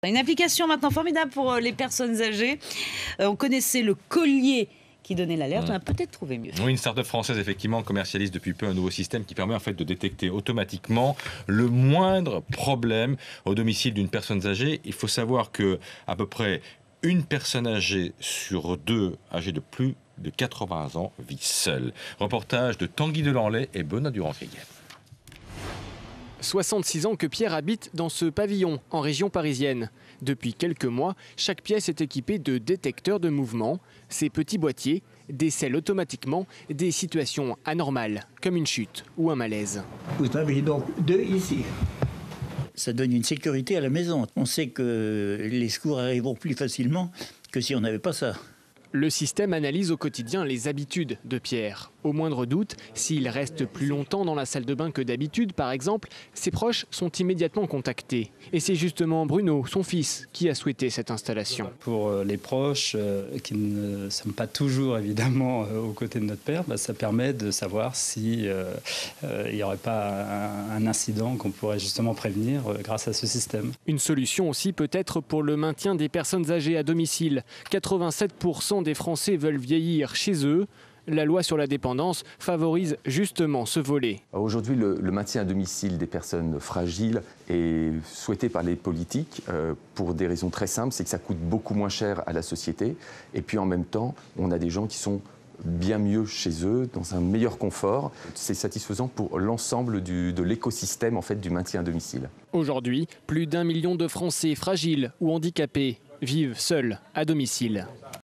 Une application maintenant formidable pour les personnes âgées. On connaissait le collier qui donnait l'alerte, on a peut-être trouvé mieux. Oui, une start-up française effectivement commercialise depuis peu un nouveau système qui permet en fait de détecter automatiquement le moindre problème au domicile d'une personne âgée. Il faut savoir que à peu près une personne âgée sur deux âgée de plus de 80 ans vit seule. Reportage de Tanguy Delanlay et Benoît Durand-Criguet. 66 ans que Pierre habite dans ce pavillon en région parisienne. Depuis quelques mois, chaque pièce est équipée de détecteurs de mouvement. Ces petits boîtiers décèlent automatiquement des situations anormales, comme une chute ou un malaise. Vous avez donc 2 ici. Ça donne une sécurité à la maison. On sait que les secours arriveront plus facilement que si on n'avait pas ça. Le système analyse au quotidien les habitudes de Pierre. Au moindre doute, s'il reste plus longtemps dans la salle de bain que d'habitude, par exemple, ses proches sont immédiatement contactés. Et c'est justement Bruno, son fils, qui a souhaité cette installation. Pour les proches qui ne sont pas toujours évidemment aux côtés de notre père, ça permet de savoir s'il n'y aurait pas un incident qu'on pourrait justement prévenir grâce à ce système. Une solution aussi peut-être pour le maintien des personnes âgées à domicile. 87% des Français veulent vieillir chez eux. La loi sur la dépendance favorise justement ce volet. Aujourd'hui, le maintien à domicile des personnes fragiles est souhaité par les politiques pour des raisons très simples. C'est que ça coûte beaucoup moins cher à la société. Et puis en même temps, on a des gens qui sont bien mieux chez eux, dans un meilleur confort. C'est satisfaisant pour l'ensemble de l'écosystème en fait, du maintien à domicile. Aujourd'hui, plus d'1 million de Français fragiles ou handicapés vivent seuls à domicile.